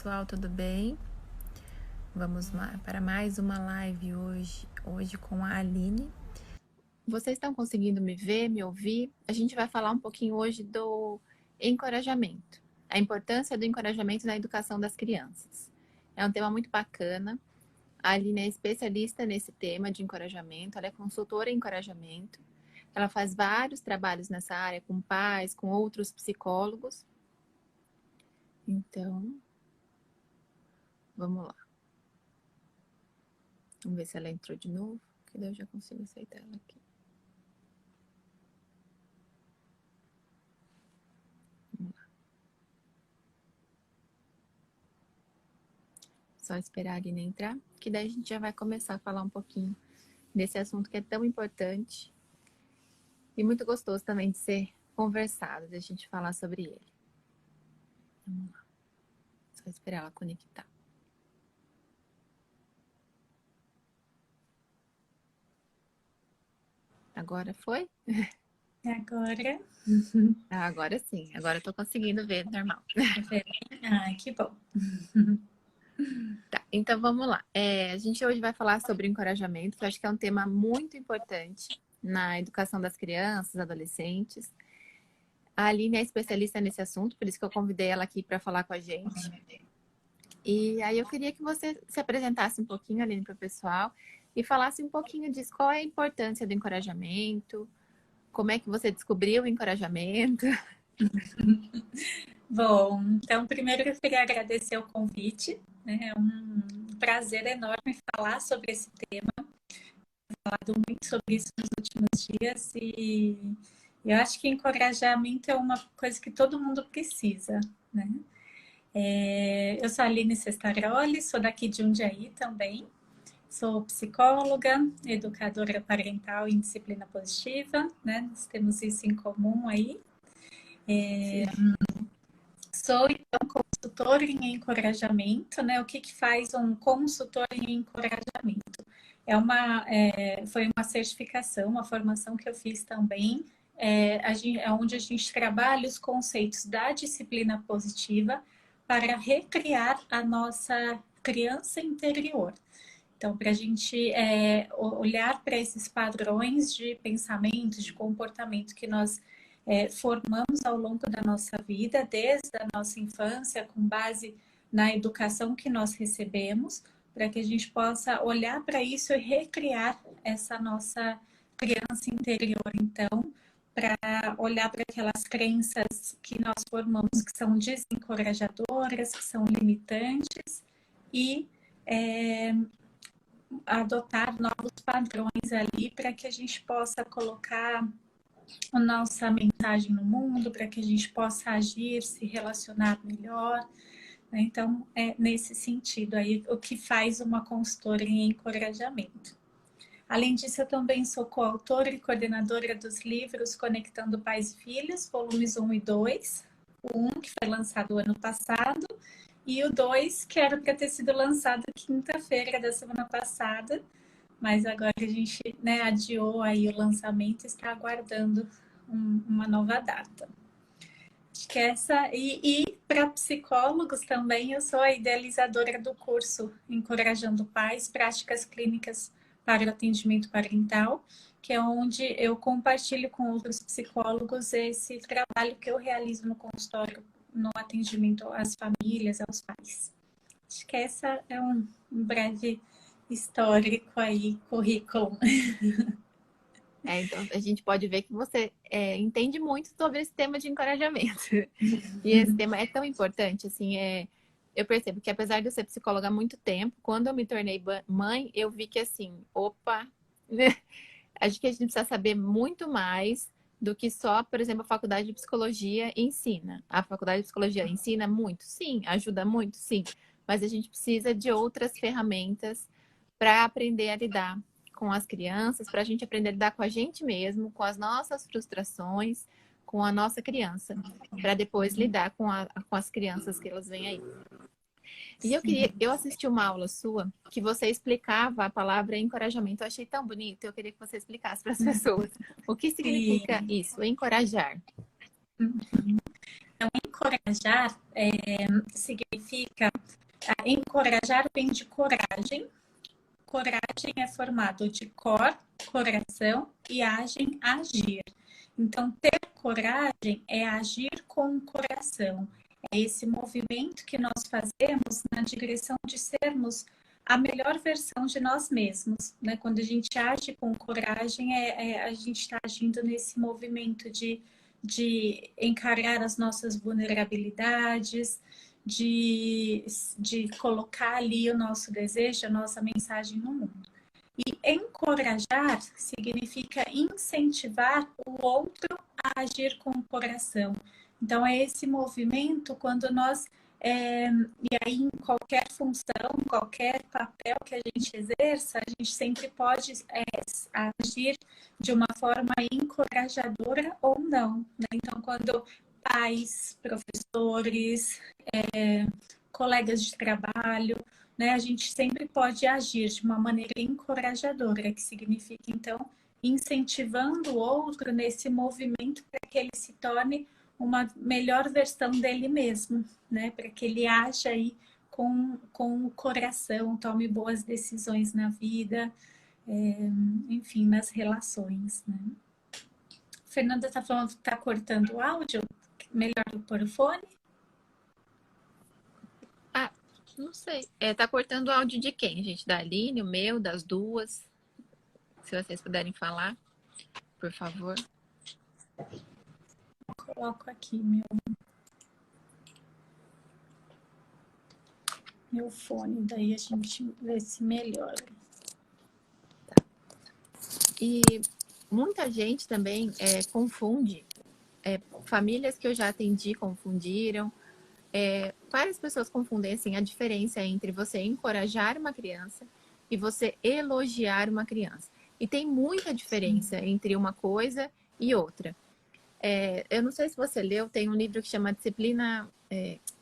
pessoal, tudo bem? Vamos para mais uma live hoje com a Aline. Vocês estão conseguindo me ver, me ouvir? A gente vai falar um pouquinho hoje do encorajamento, a importância do encorajamento na educação das crianças. É um tema muito bacana. A Aline é especialista nesse tema de encorajamento, ela é consultora em encorajamento. Ela faz vários trabalhos nessa área com pais, com outros psicólogos. Então, vamos lá. Vamos ver se ela entrou de novo, que daí eu já consigo aceitar ela aqui. Vamos lá. Só esperar a Aline entrar, que daí a gente já vai começar a falar um pouquinho desse assunto que é tão importante e muito gostoso também de ser conversado, de a gente falar sobre ele. Vamos lá. Só esperar ela conectar. Agora foi? Agora. Agora sim, agora eu tô conseguindo ver normal. Ai, que bom. Tá, então vamos lá. A gente hoje vai falar sobre encorajamento, que eu acho que é um tema muito importante na educação das crianças, adolescentes. A Aline é especialista nesse assunto, por isso que eu convidei ela aqui para falar com a gente. E aí eu queria que você se apresentasse um pouquinho, Aline, para o pessoal e falasse um pouquinho disso. Qual é a importância do encorajamento? Como é que você descobriu o encorajamento? Bom, então primeiro eu queria agradecer o convite, né? É um prazer enorme falar sobre esse tema. Tenho falado muito sobre isso nos últimos dias e eu acho que encorajamento é uma coisa que todo mundo precisa, né? Eu sou a Aline Cestaroli, sou daqui de Jundiaí também. Sou psicóloga, educadora parental em disciplina positiva, né? Nós temos isso em comum aí. Sou, então, consultora em encorajamento, né? O que faz um consultor em encorajamento? Foi uma certificação, uma formação que eu fiz também, onde a gente trabalha os conceitos da disciplina positiva para recriar a nossa criança interior. Então, para a gente olhar para esses padrões de pensamento, de comportamento que nós formamos ao longo da nossa vida, desde a nossa infância, com base na educação que nós recebemos, para que a gente possa olhar para isso e recriar essa nossa criança interior. Então, para olhar para aquelas crenças que nós formamos que são desencorajadoras, que são limitantes e adotar novos padrões ali para que a gente possa colocar a nossa mensagem no mundo, para que a gente possa agir, se relacionar melhor. Então, é nesse sentido aí o que faz uma consultora em encorajamento. Além disso, eu também sou coautora e coordenadora dos livros Conectando Pais e Filhos, volumes 1 e 2. O 1, que foi lançado ano passado, e o 2, que era para ter sido lançado quinta-feira da semana passada, mas agora a gente adiou aí o lançamento e está aguardando uma nova data. Acho que essa. E para psicólogos também, eu sou a idealizadora do curso Encorajando Pais, Práticas Clínicas para o Atendimento Parental, que é onde eu compartilho com outros psicólogos esse trabalho que eu realizo no consultório, no atendimento às famílias, aos pais. Acho que essa é um breve histórico aí, currículo. Então a gente pode ver que você entende muito sobre esse tema de encorajamento. E esse tema é tão importante, assim, eu percebo que apesar de eu ser psicóloga há muito tempo, quando eu me tornei mãe, eu vi que assim, opa, acho que a gente precisa saber muito mais do que só, por exemplo, a faculdade de psicologia ensina. A faculdade de psicologia ensina muito? Sim. Ajuda muito? Sim. Mas a gente precisa de outras ferramentas para aprender a lidar com as crianças, para a gente aprender a lidar com a gente mesmo, com as nossas frustrações, com a nossa criança, para depois lidar com as crianças que elas vêm aí. E eu assisti uma aula sua que você explicava a palavra encorajamento. Eu achei tão bonito, eu queria que você explicasse para as pessoas o que significa isso, encorajar. Encorajar significa... encorajar vem de coragem. Coragem é formado de cor, coração, e agem, agir. Então, ter coragem é agir com o coração. É esse movimento que nós fazemos na direção de sermos a melhor versão de nós mesmos, né? Quando a gente age com coragem, a gente está agindo nesse movimento de encarar as nossas vulnerabilidades, de colocar ali o nosso desejo, a nossa mensagem no mundo. E encorajar significa incentivar o outro a agir com o coração. Então, é esse movimento quando nós, e aí em qualquer função, qualquer papel que a gente exerça, a gente sempre pode agir de uma forma encorajadora ou não, né? Então, quando pais, professores, colegas de trabalho, né, a gente sempre pode agir de uma maneira encorajadora, que significa, então, incentivando o outro nesse movimento para que ele se torne uma melhor versão dele mesmo, né, para que ele aja aí com o coração, tome boas decisões na vida, enfim, nas relações, né. Fernanda está falando que está cortando o áudio. Melhor eu pôr o fone? Ah, não sei. Tá cortando o áudio de quem, gente? Da Aline, o meu, das duas? Se vocês puderem falar, por favor. Coloco aqui meu fone, daí a gente vê se melhora. Tá. E muita gente também confunde. Famílias que eu já atendi confundiram. Várias pessoas confundem assim, a diferença entre você encorajar uma criança e você elogiar uma criança. E tem muita diferença entre uma coisa e outra. Eu não sei se você leu, tem um livro que chama Disciplina...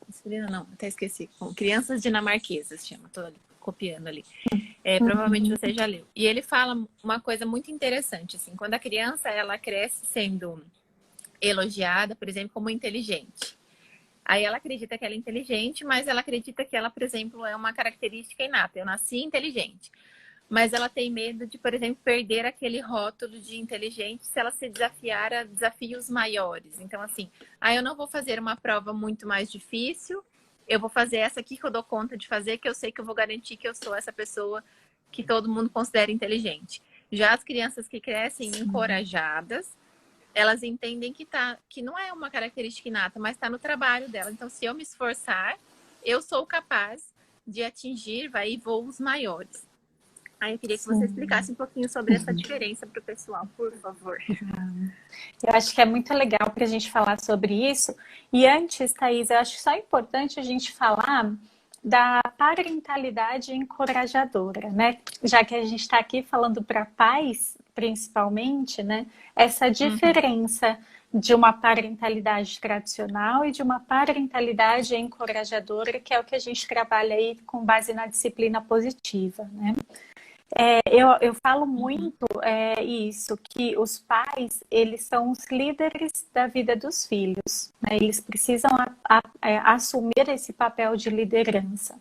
Disciplina não, até esqueci. Crianças Dinamarquesas, chama, tô copiando ali. Provavelmente você já leu. E ele fala uma coisa muito interessante, assim, quando a criança ela cresce sendo elogiada, por exemplo, como inteligente. Aí ela acredita que ela é inteligente, mas ela acredita que ela, por exemplo, é uma característica inata. Eu nasci inteligente. Mas ela tem medo de, por exemplo, perder aquele rótulo de inteligente se ela se desafiar a desafios maiores. Então, assim, eu não vou fazer uma prova muito mais difícil, eu vou fazer essa aqui que eu dou conta de fazer, que eu sei que eu vou garantir que eu sou essa pessoa que todo mundo considera inteligente. Já as crianças que crescem encorajadas, elas entendem que não é uma característica inata, mas está no trabalho dela. Então, se eu me esforçar, eu sou capaz de atingir voos maiores. Aí eu queria que você explicasse um pouquinho sobre essa diferença para o pessoal, por favor. Eu acho que é muito legal para a gente falar sobre isso. E antes, Thaís, eu acho só importante a gente falar da parentalidade encorajadora, né? Já que a gente está aqui falando para pais, principalmente, né? Essa diferença de uma parentalidade tradicional e de uma parentalidade encorajadora, que é o que a gente trabalha aí com base na disciplina positiva, né? Eu falo muito isso, que os pais, eles são os líderes da vida dos filhos, né? Eles precisam assumir esse papel de liderança.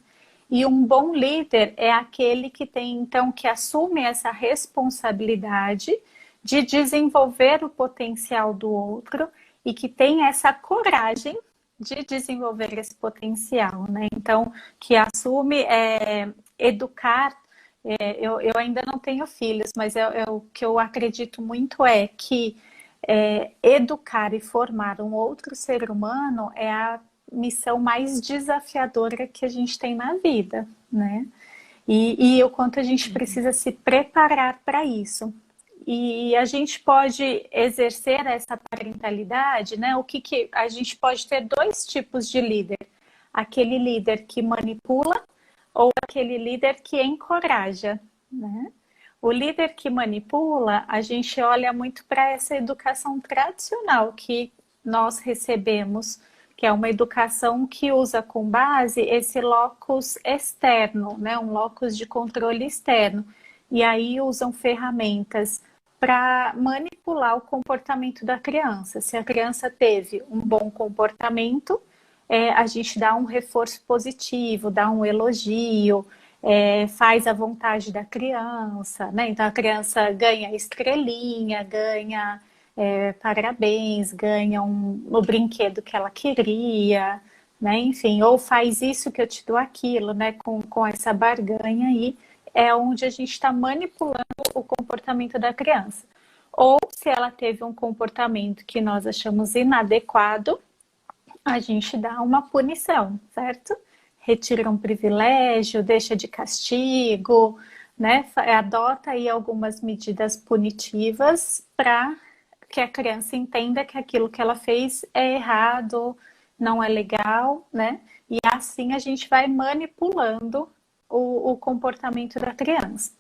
E um bom líder é aquele que tem, então, que assume essa responsabilidade de desenvolver o potencial do outro e que tem essa coragem de desenvolver esse potencial, né? Então, que assume educar. Eu ainda não tenho filhos, mas o que eu acredito muito é que educar e formar um outro ser humano é a missão mais desafiadora que a gente tem na vida, né? E o quanto a gente precisa se preparar para isso. E a gente pode exercer essa parentalidade, né? A gente pode ter dois tipos de líder. Aquele líder que manipula ou aquele líder que encoraja, né? O líder que manipula, a gente olha muito para essa educação tradicional que nós recebemos, que é uma educação que usa com base esse locus externo, né? Um locus de controle externo. E aí usam ferramentas para manipular o comportamento da criança. Se a criança teve um bom comportamento, a gente dá um reforço positivo, dá um elogio, faz a vontade da criança, né? Então a criança ganha estrelinha, ganha parabéns, ganha o brinquedo que ela queria, né? Enfim, ou faz isso que eu te dou aquilo, né? Com essa barganha aí, é onde a gente está manipulando o comportamento da criança. Ou se ela teve um comportamento que nós achamos inadequado, a gente dá uma punição, certo? Retira um privilégio, deixa de castigo, né? Adota aí algumas medidas punitivas para que a criança entenda que aquilo que ela fez é errado, não é legal, né? E assim a gente vai manipulando o comportamento da criança.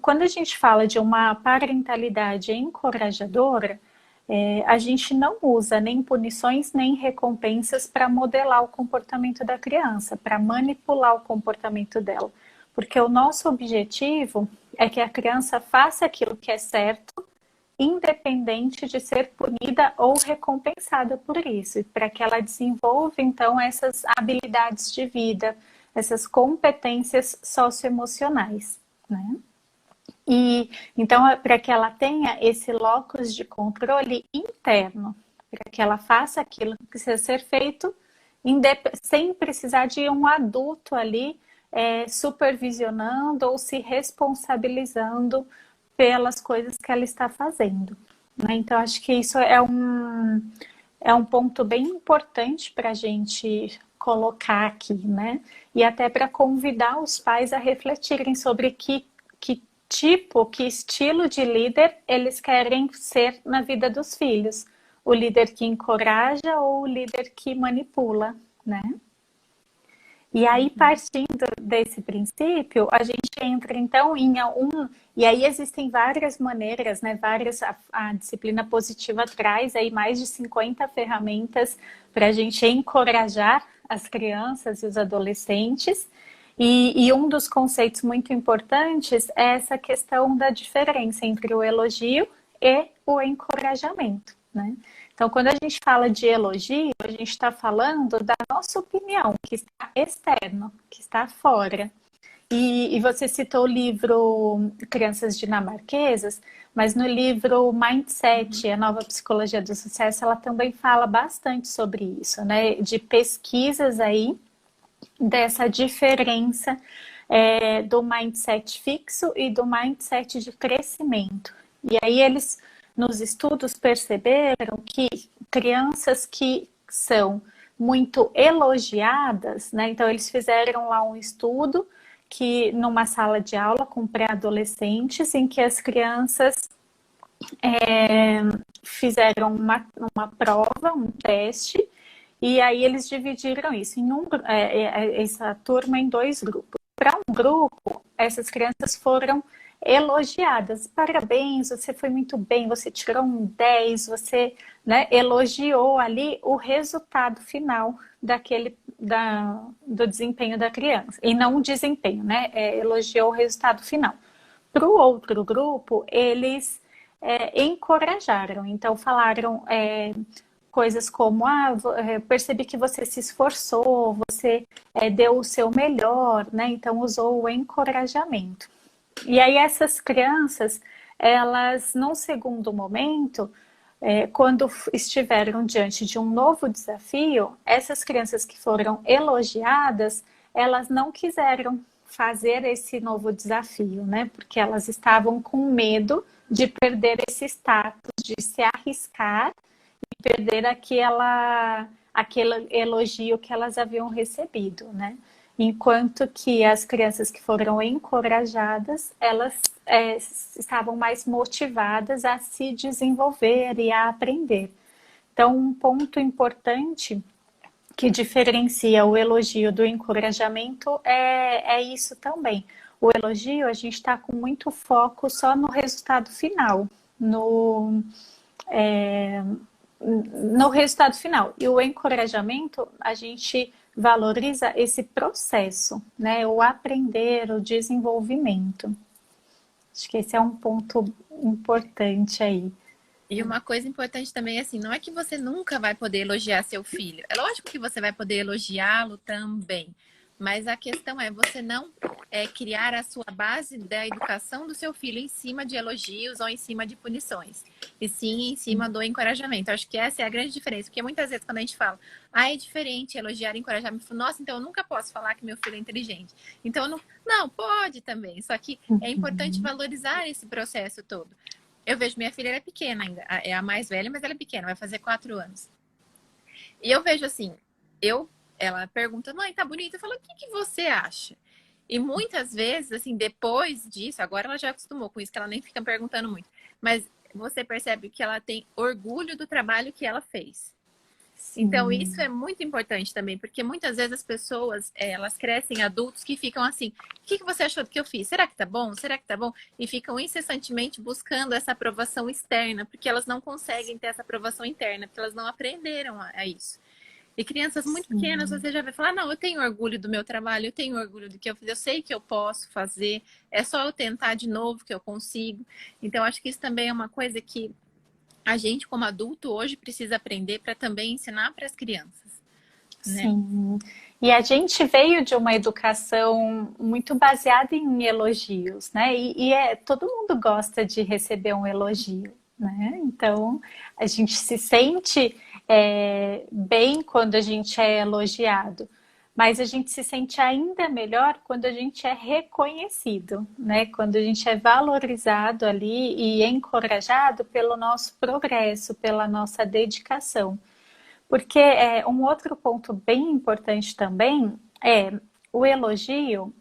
Quando a gente fala de uma parentalidade encorajadora, a gente não usa nem punições nem recompensas para modelar o comportamento da criança, para manipular o comportamento dela. Porque o nosso objetivo é que a criança faça aquilo que é certo, independente de ser punida ou recompensada por isso, e para que ela desenvolva, então, essas habilidades de vida, essas competências socioemocionais, né? E então, para que ela tenha esse locus de controle interno, para que ela faça aquilo que precisa ser feito sem precisar de um adulto ali supervisionando ou se responsabilizando pelas coisas que ela está fazendo, né? Então, acho que isso é um ponto bem importante para a gente colocar aqui, né? E até para convidar os pais a refletirem sobre que estilo de líder eles querem ser na vida dos filhos. O líder que encoraja ou o líder que manipula, né? E aí, partindo desse princípio, a gente entra, então, e aí existem várias maneiras, né? A disciplina positiva traz aí mais de 50 ferramentas para a gente encorajar as crianças e os adolescentes. E um dos conceitos muito importantes é essa questão da diferença entre o elogio e o encorajamento, né? Então, quando a gente fala de elogio, a gente está falando da nossa opinião, que está externo, que está fora. E você citou o livro Crianças Dinamarquesas, mas no livro Mindset, a nova psicologia do sucesso, ela também fala bastante sobre isso, né? De pesquisas aí, dessa diferença do mindset fixo e do mindset de crescimento. E aí eles, nos estudos, perceberam que crianças que são muito elogiadas, né? Então eles fizeram lá um estudo que numa sala de aula com pré-adolescentes, em que as crianças fizeram uma prova, um teste, e aí eles dividiram isso essa turma em 2 grupos. Para um grupo, essas crianças foram elogiadas. Parabéns, você foi muito bem, você tirou um 10, você, né, elogiou ali o resultado final do desempenho da criança. E não o desempenho, né? Elogiou o resultado final. Para o outro grupo, eles encorajaram. Então, falaram coisas como, percebi que você se esforçou, você deu o seu melhor, né? Então, usou o encorajamento. E aí, essas crianças, elas, num segundo momento, quando estiveram diante de um novo desafio, essas crianças que foram elogiadas, elas não quiseram fazer esse novo desafio, né? Porque elas estavam com medo de perder esse status, de se arriscar e perder aquele elogio que elas haviam recebido, né? Enquanto que as crianças que foram encorajadas, elas estavam mais motivadas a se desenvolver e a aprender. Então, um ponto importante que diferencia o elogio do encorajamento é isso também. O elogio, a gente está com muito foco só no resultado final, no resultado final. E o encorajamento, a gente valoriza esse processo, né? O aprender, o desenvolvimento. Acho que esse é um ponto importante aí. E uma coisa importante também, assim, não é que você nunca vai poder elogiar seu filho. É lógico que você vai poder elogiá-lo também. Mas a questão é você não criar a sua base da educação do seu filho em cima de elogios ou em cima de punições. E sim em cima do encorajamento. Eu acho que essa é a grande diferença. Porque muitas vezes quando a gente fala, é diferente elogiar e encorajar, eu falo, nossa, então eu nunca posso falar que meu filho é inteligente. Então, eu não... não, pode também. Só que é importante valorizar esse processo todo. Eu vejo, minha filha, ela é pequena ainda. É a mais velha, mas ela é pequena, vai fazer 4 anos. E eu vejo assim, ela pergunta, mãe, tá bonita? Eu falo, o que que você acha? E muitas vezes, assim, depois disso, agora ela já acostumou com isso, que ela nem fica perguntando muito. Mas você percebe que ela tem orgulho do trabalho que ela fez. Então, isso é muito importante também, porque muitas vezes as pessoas, elas crescem adultos que ficam assim, o que que você achou do que eu fiz? Será que tá bom? Será que tá bom? E ficam incessantemente buscando essa aprovação externa, porque elas não conseguem ter essa aprovação interna, porque elas não aprenderam a isso. E crianças muito pequenas, você já vai falar, não, eu tenho orgulho do meu trabalho, eu tenho orgulho do que eu fiz, eu sei que eu posso fazer, é só eu tentar de novo que eu consigo. Então, acho que isso também é uma coisa que a gente, como adulto, hoje precisa aprender para também ensinar para as crianças, né? Sim. E a gente veio de uma educação muito baseada em elogios, né? Todo mundo gosta de receber um elogio, né? Então, a gente se sente bem quando a gente é elogiado, mas a gente se sente ainda melhor quando a gente é reconhecido, né? Quando a gente é valorizado ali e encorajado pelo nosso progresso, pela nossa dedicação. Porque um outro ponto bem importante também é o elogio.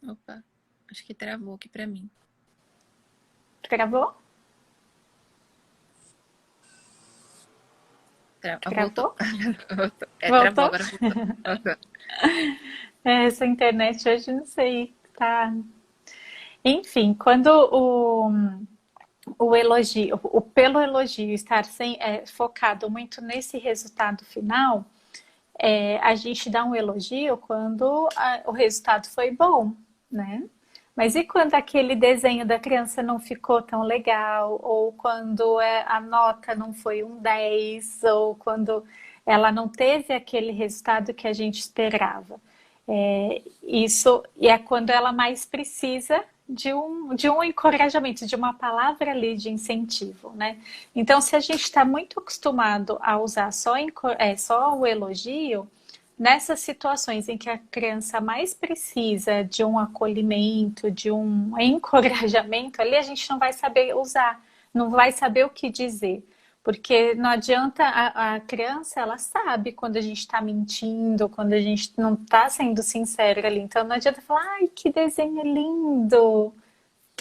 Opa, acho que travou aqui para mim. Gravou? Voltou? Gravou? Travou, Voltou? agora voltou. Essa internet hoje não sei, tá. Enfim, quando o elogio, pelo elogio estar focado muito nesse resultado final, a gente dá um elogio quando o resultado foi bom, né? Mas e quando aquele desenho da criança não ficou tão legal? Ou quando a nota não foi um 10? Ou quando ela não teve aquele resultado que a gente esperava? Isso é quando ela mais precisa de um encorajamento, de uma palavra ali de incentivo, né? Então, se a gente está muito acostumado a usar só o elogio, nessas situações em que a criança mais precisa de um acolhimento, de um encorajamento, ali a gente não vai saber usar, não vai saber o que dizer. Porque não adianta, a criança, ela sabe quando a gente está mentindo, quando a gente não está sendo sincero ali. Então não adianta falar, ai, que desenho lindo!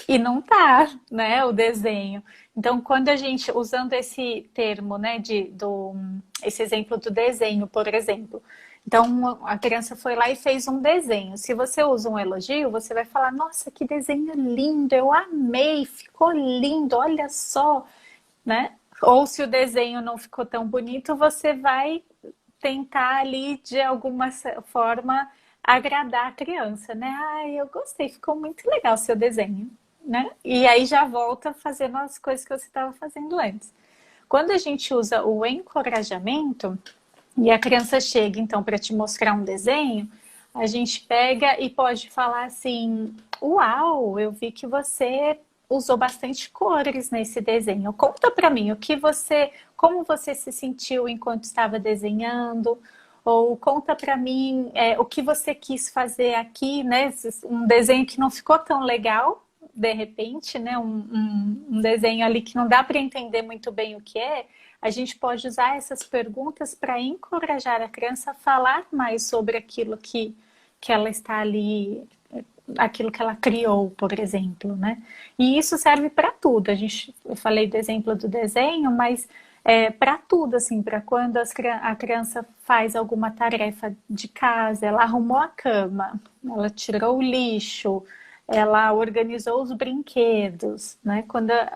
E não tá, né, o desenho. Então, quando a gente, usando esse termo, né, esse exemplo do desenho, por exemplo. Então, a criança foi lá e fez um desenho. Se você usa um elogio, você vai falar, nossa, que desenho lindo, eu amei, ficou lindo, olha só, né? Ou se o desenho não ficou tão bonito, você vai tentar ali, de alguma forma, agradar a criança, né? Ai, eu gostei, ficou muito legal o seu desenho, né? E aí já volta fazendo as coisas que você estava fazendo antes. Quando a gente usa o encorajamento, e a criança chega, então, para te mostrar um desenho, a gente pega e pode falar assim, uau, eu vi que você usou bastante cores nesse desenho. Conta para mim como você se sentiu enquanto estava desenhando, ou conta para mim o que você quis fazer aqui, né? Um desenho que não ficou tão legal, de repente, né? Um desenho ali que não dá para entender muito bem o que é. A gente pode usar essas perguntas para encorajar a criança a falar mais sobre aquilo que ela está ali, aquilo que ela criou, por exemplo, né? E isso serve para tudo. Eu falei do exemplo do desenho, mas para tudo, assim, para quando a criança faz alguma tarefa de casa, ela arrumou a cama, ela tirou o lixo, ela organizou os brinquedos, né?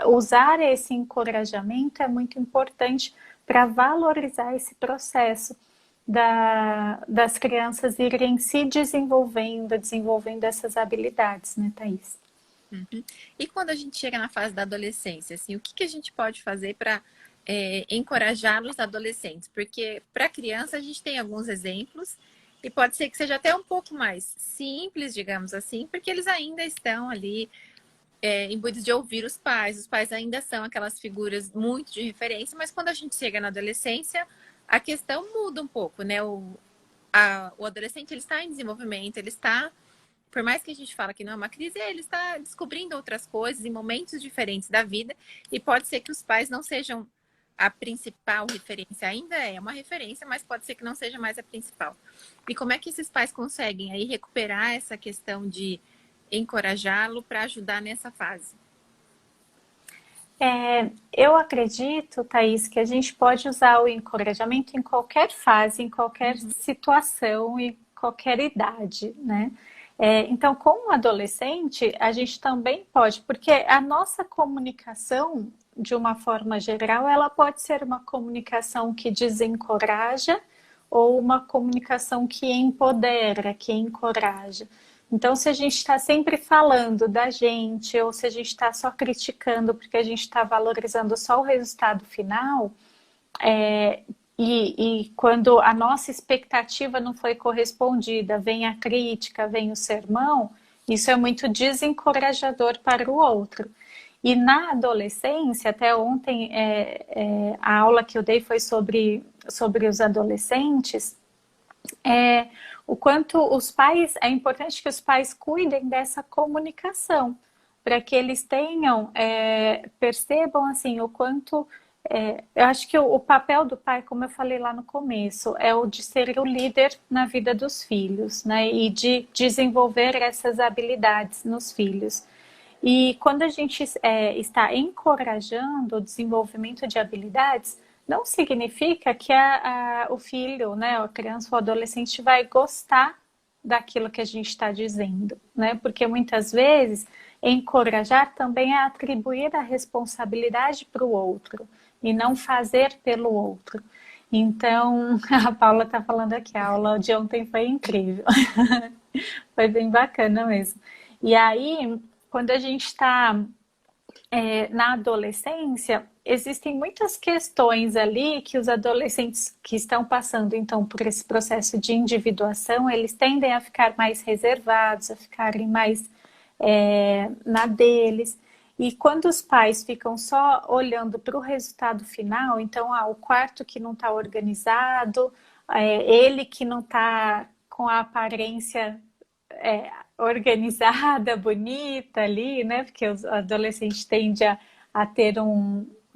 Usar esse encorajamento é muito importante para valorizar esse processo. das crianças irem se desenvolvendo essas habilidades, né, Thaís? Uhum. E quando a gente chega na fase da adolescência, assim, o que que a gente pode fazer para encorajar os adolescentes? Porque para criança a gente tem alguns exemplos e pode ser que seja até um pouco mais simples, digamos assim, porque eles ainda estão ali imbuídos de ouvir os pais ainda são aquelas figuras muito de referência, mas quando a gente chega na adolescência, a questão muda um pouco, né? O adolescente ele está em desenvolvimento, ele está, por mais que a gente fala que não é uma crise, ele está descobrindo outras coisas em momentos diferentes da vida e pode ser que os pais não sejam a principal referência, ainda é uma referência, mas pode ser que não seja mais a principal. E como é que esses pais conseguem aí recuperar essa questão de encorajá-lo para ajudar nessa fase? Eu acredito, Thaís, que a gente pode usar o encorajamento em qualquer fase, em qualquer situação e qualquer idade, né? Então, com o adolescente, a gente também pode, porque a nossa comunicação, de uma forma geral, ela pode ser uma comunicação que desencoraja ou uma comunicação que empodera, que encoraja. Então, se a gente está sempre falando da gente, ou se a gente está só criticando porque a gente está valorizando só o resultado final, e quando a nossa expectativa não foi correspondida, vem a crítica, vem o sermão, isso é muito desencorajador para o outro. E na adolescência, até ontem, a aula que eu dei foi sobre os adolescentes, o quanto os pais, é importante que os pais cuidem dessa comunicação, para que eles tenham, percebam assim, o quanto, eu acho que o papel do pai, como eu falei lá no começo, é o de ser o líder na vida dos filhos, né, e de desenvolver essas habilidades nos filhos. E quando a gente está encorajando o desenvolvimento de habilidades, não significa que o filho, né, a criança ou adolescente vai gostar daquilo que a gente está dizendo, né? Porque muitas vezes encorajar também é atribuir a responsabilidade para o outro e não fazer pelo outro. Então, a Paula está falando aqui, a aula de ontem foi incrível, foi bem bacana mesmo. E aí, quando a gente está na adolescência, existem muitas questões ali que os adolescentes que estão passando, então, por esse processo de individuação, eles tendem a ficar mais reservados, a ficarem mais na deles. E quando os pais ficam só olhando para o resultado final, então, o quarto que não está organizado, ele que não está com a aparência organizada, bonita ali, né? Porque os adolescentes tendem a ter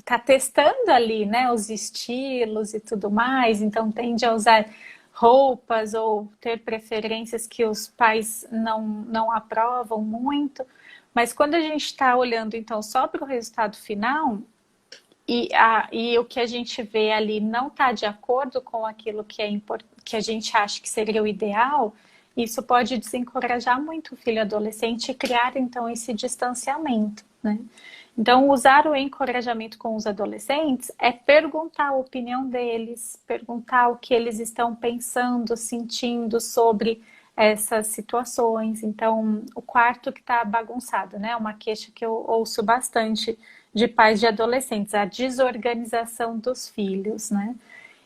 tá testando ali, né? Os estilos e tudo mais, então tende a usar roupas ou ter preferências que os pais não aprovam muito. Mas quando a gente está olhando então só para o resultado final e o que a gente vê ali não está de acordo com aquilo que a gente acha que seria o ideal, isso pode desencorajar muito o filho adolescente e criar, então, esse distanciamento, né? Então, usar o encorajamento com os adolescentes é perguntar a opinião deles, perguntar o que eles estão pensando, sentindo sobre essas situações. Então, o quarto que está bagunçado, né? Uma queixa que eu ouço bastante de pais de adolescentes, a desorganização dos filhos, né?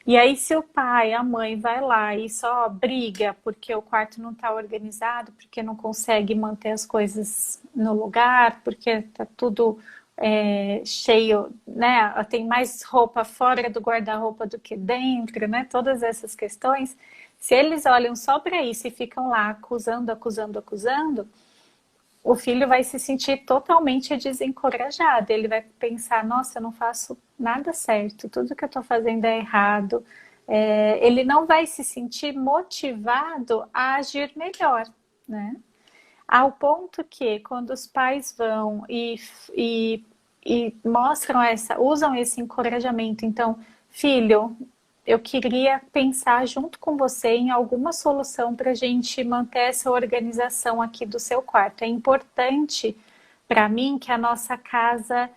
E aí, se o pai, a mãe vai lá e só briga porque o quarto não está organizado, porque não consegue manter as coisas no lugar, porque está tudo cheio, né? Tem mais roupa fora do guarda-roupa do que dentro, né? Todas essas questões. Se eles olham só para isso e ficam lá acusando, o filho vai se sentir totalmente desencorajado. Ele vai pensar, nossa, eu não faço nada certo, tudo que eu estou fazendo é errado. Ele não vai se sentir motivado a agir melhor, né? Ao ponto que, quando os pais vão e mostram usam esse encorajamento, então, filho, eu queria pensar junto com você em alguma solução para a gente manter essa organização aqui do seu quarto. É importante para mim que a nossa casa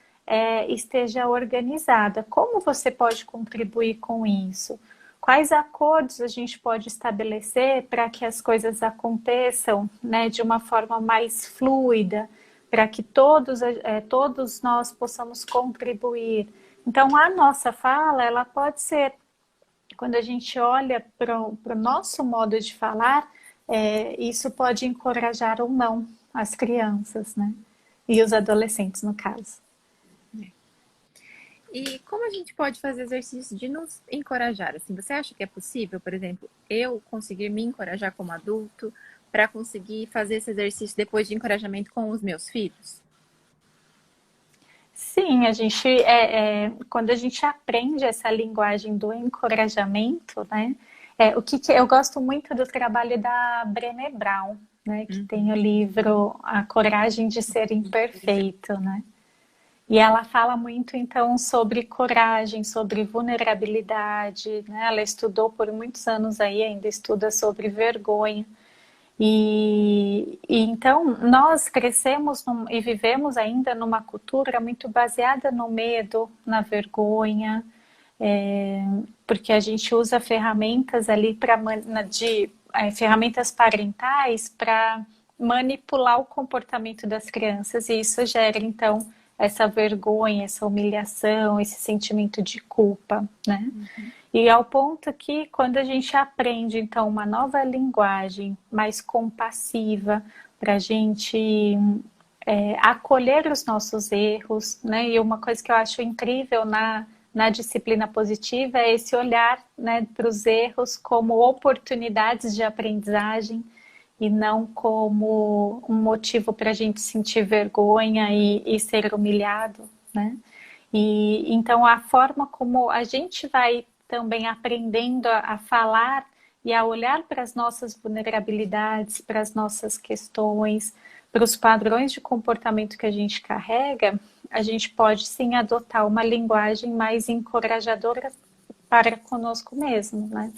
esteja organizada. Como você pode contribuir com isso? quais acordos a gente pode estabelecer para que as coisas aconteçam, né, de uma forma mais fluida, para que todos nós possamos contribuir. Então, a nossa fala, ela pode ser, quando a gente olha para o nosso modo de falar, isso pode encorajar ou não as crianças, né? E os adolescentes, no caso. E como a gente pode fazer exercício de nos encorajar? Assim, você acha que é possível, por exemplo, eu conseguir me encorajar como adulto para conseguir fazer esse exercício depois de encorajamento com os meus filhos? Sim, quando a gente aprende essa linguagem do encorajamento, né? Eu gosto muito do trabalho da Brené Brown, né? Que tem o livro A Coragem de Ser Imperfeito, né? E ela fala muito, então, sobre coragem, sobre vulnerabilidade, né? Ela estudou por muitos anos aí, ainda estuda sobre vergonha. E então, nós crescemos e vivemos ainda numa cultura muito baseada no medo, na vergonha, porque a gente usa ferramentas ali ferramentas parentais para manipular o comportamento das crianças, e isso gera, então, essa vergonha, essa humilhação, esse sentimento de culpa, né? E ao ponto que quando a gente aprende, então, uma nova linguagem mais compassiva para a gente acolher os nossos erros, né? E uma coisa que eu acho incrível na disciplina positiva é esse olhar, né, para os erros como oportunidades de aprendizagem e não como um motivo para a gente sentir vergonha e ser humilhado, né? E então a forma como a gente vai também aprendendo a falar e a olhar para as nossas vulnerabilidades, para as nossas questões, para os padrões de comportamento que a gente carrega, a gente pode sim adotar uma linguagem mais encorajadora para conosco mesmo, né?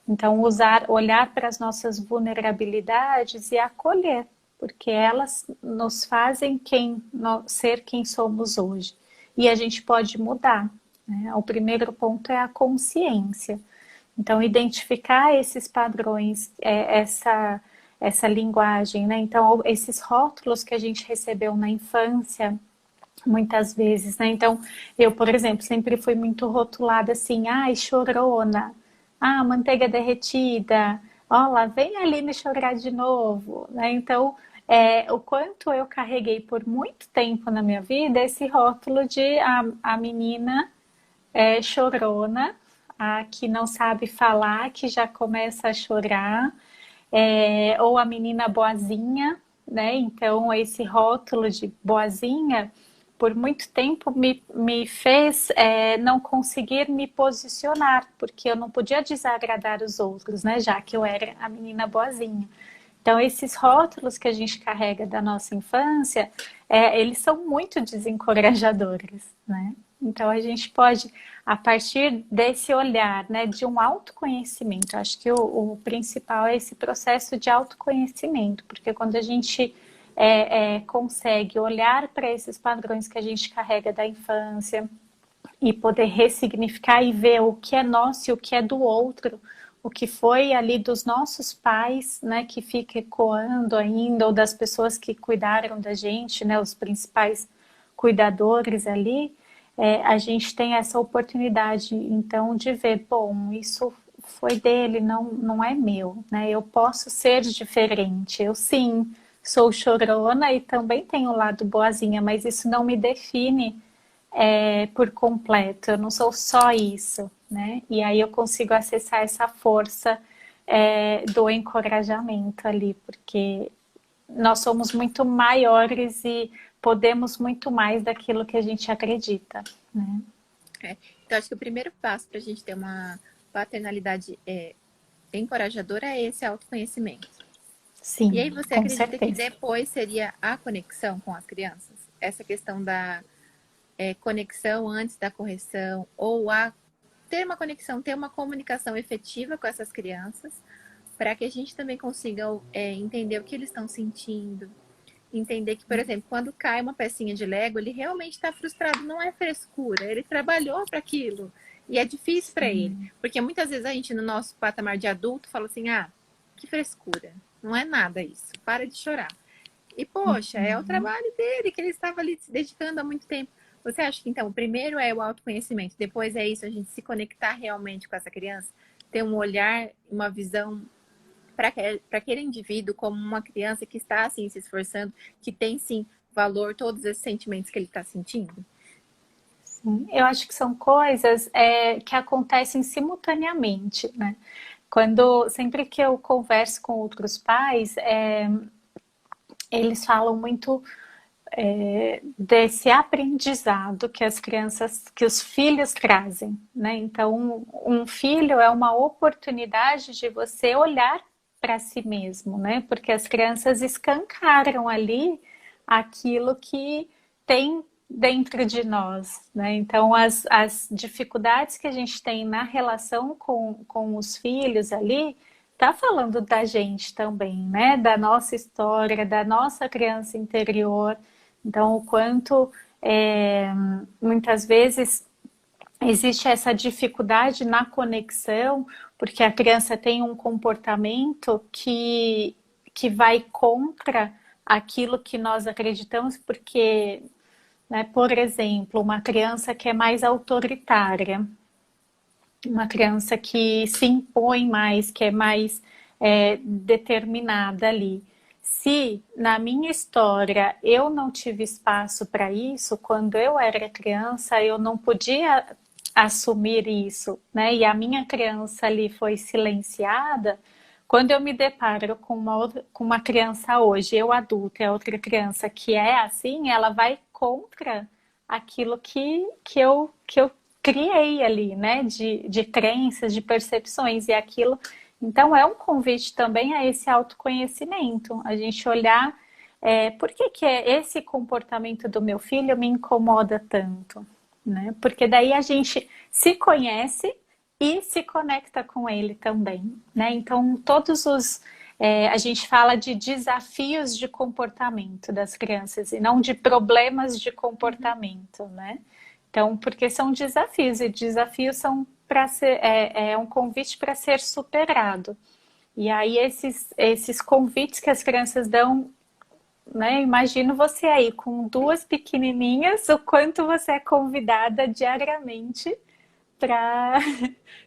Então, olhar para as nossas vulnerabilidades e acolher, porque elas nos fazem ser quem somos hoje. E a gente pode mudar, né? O primeiro ponto é a consciência. Então, identificar esses padrões, essa linguagem, né? Então, esses rótulos que a gente recebeu na infância, muitas vezes, né? Então, eu, por exemplo, sempre fui muito rotulada assim, ai, chorona, manteiga derretida, ó, lá vem a Aline chorar de novo, né? Então, o quanto eu carreguei por muito tempo na minha vida esse rótulo de a menina chorona, a que não sabe falar, que já começa a chorar, ou a menina boazinha, né? Então, esse rótulo de boazinha, por muito tempo, me fez não conseguir me posicionar, porque eu não podia desagradar os outros, né? Já que eu era a menina boazinha. Então, esses rótulos que a gente carrega da nossa infância, eles são muito desencorajadores, né? Então, a gente pode, a partir desse olhar, né, de um autoconhecimento, acho que o principal é esse processo de autoconhecimento, porque quando a gente consegue olhar para esses padrões que a gente carrega da infância e poder ressignificar e ver o que é nosso e o que é do outro, o que foi ali dos nossos pais, né, que fica ecoando ainda, ou das pessoas que cuidaram da gente, né, os principais cuidadores ali, a gente tem essa oportunidade, então, de ver, bom, isso foi dele, não é meu, né, eu posso ser diferente, eu sim sou chorona e também tenho o lado boazinha, mas isso não me define por completo, eu não sou só isso, né? E aí eu consigo acessar essa força do encorajamento ali, porque nós somos muito maiores e podemos muito mais daquilo que a gente acredita, né? Então, acho que o primeiro passo para a gente ter uma paternalidade encorajadora é esse autoconhecimento. Sim, e aí você com acredita certeza. que depois seria a conexão com as crianças? Essa questão da conexão antes da correção, ou ter uma conexão, ter uma comunicação efetiva com essas crianças, para que a gente também consiga entender o que eles estão sentindo, entender que, por exemplo, quando cai uma pecinha de Lego, ele realmente está frustrado, não é frescura, ele trabalhou para aquilo. E é difícil para ele, porque muitas vezes a gente, no nosso patamar de adulto, fala assim, ah, que frescura, não é nada isso, para de chorar. E, poxa, é o trabalho dele, que ele estava ali se dedicando há muito tempo. Você acha que, então, o primeiro é o autoconhecimento, depois é isso, a gente se conectar realmente com essa criança, ter um olhar, uma visão para aquele indivíduo como uma criança que está, assim, se esforçando, que tem, sim, valor, todos esses sentimentos que ele está sentindo? Sim, eu acho que são coisas que acontecem simultaneamente, né? Sempre que eu converso com outros pais, eles falam muito desse aprendizado que as crianças, que os filhos trazem, né? Então, um filho é uma oportunidade de você olhar para si mesmo, né? Porque as crianças escancaram ali aquilo que tem dentro de nós, né? Então, as dificuldades que a gente tem na relação com os filhos ali, tá falando da gente também, né? Da nossa história, da nossa criança interior. Então, o quanto muitas vezes existe essa dificuldade na conexão, porque a criança tem um comportamento que vai contra aquilo que nós acreditamos, porque, né, por exemplo, uma criança que é mais autoritária, uma criança que se impõe mais, que é mais determinada ali. Se na minha história eu não tive espaço para isso, quando eu era criança eu não podia assumir isso, né? E a minha criança ali foi silenciada. Quando eu me deparo com uma criança hoje, eu adulta, e a outra criança que é assim, ela vai contra aquilo que eu criei ali, né? De crenças, de percepções, e aquilo. Então, é um convite também a esse autoconhecimento, a gente olhar por que esse comportamento do meu filho me incomoda tanto, né? Porque daí a gente se conhece e se conecta com ele também, né? Então, a gente fala de desafios de comportamento das crianças e não de problemas de comportamento, né? Então, porque são desafios e desafios são para ser um convite para ser superado. E aí esses convites que as crianças dão, né? Imagino você aí com duas pequenininhas, o quanto você é convidada diariamente para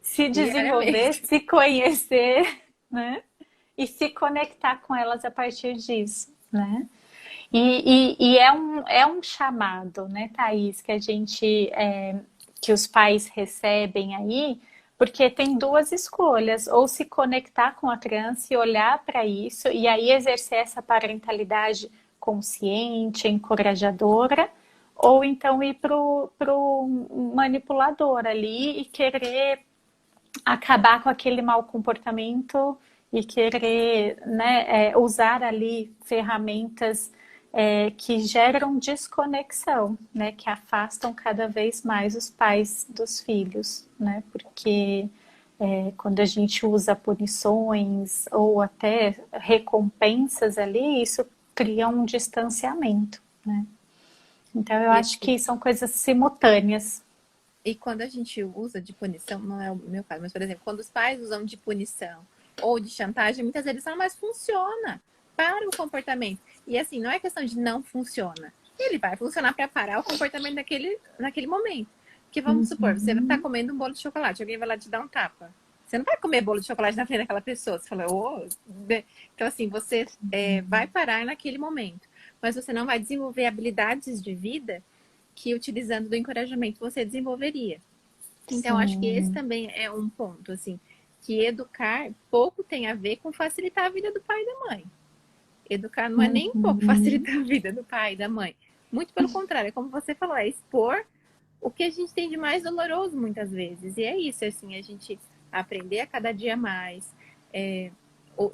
se desenvolver, Diariamente. se conhecer, né? E se conectar com elas a partir disso, né? E é um chamado, né, Thaís, que os pais recebem aí, porque tem duas escolhas, ou se conectar com a criança e olhar para isso, e aí exercer essa parentalidade consciente, encorajadora, ou então ir pro manipulador ali e querer acabar com aquele mau comportamento e querer, né, usar ali ferramentas que geram desconexão, né, que afastam cada vez mais os pais dos filhos, né, porque quando a gente usa punições ou até recompensas ali, isso cria um distanciamento, né. Então eu E acho assim, que são coisas simultâneas. e quando a gente usa de punição, não é o meu caso, mas, por exemplo, quando os pais usam de punição ou de chantagem, muitas vezes falam, mas funciona para o comportamento. E assim, não é questão de não funciona. Ele vai funcionar para parar o comportamento naquele momento. Porque vamos supor, você está comendo um bolo de chocolate, alguém vai lá te dar um tapa. Você não vai comer bolo de chocolate na frente daquela pessoa. Você fala, oh. Então, assim, você vai parar naquele momento. Mas você não vai desenvolver habilidades de vida que utilizando do encorajamento você desenvolveria. Então, acho que esse Sim. também é um ponto, assim, que educar pouco tem a ver com facilitar a vida do pai e da mãe. Educar não é nem um pouco Uhum. facilitar a vida do pai e da mãe. Muito pelo contrário, é como você falou, é expor o que a gente tem de mais doloroso muitas vezes. E é isso, assim, a gente aprender a cada dia mais,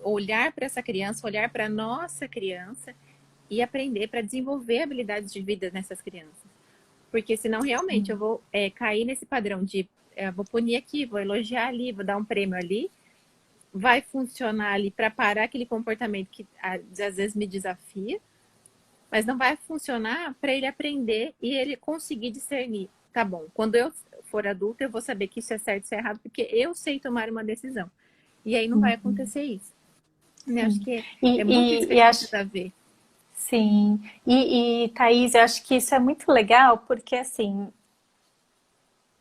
olhar para essa criança, olhar para a nossa criança e aprender para desenvolver habilidades de vida nessas crianças. Porque senão realmente eu vou cair nesse padrão de vou punir aqui, vou elogiar ali, vou dar um prêmio ali. Vai funcionar ali para parar aquele comportamento que às vezes me desafia, mas não vai funcionar para ele aprender e ele conseguir discernir. Tá bom, quando eu for adulta, eu vou saber que isso é certo e isso é errado, porque eu sei tomar uma decisão. E aí não vai acontecer isso. Eu acho que é muito isso que a gente precisa ver. Sim. E Thaís, eu acho que isso é muito legal, porque assim,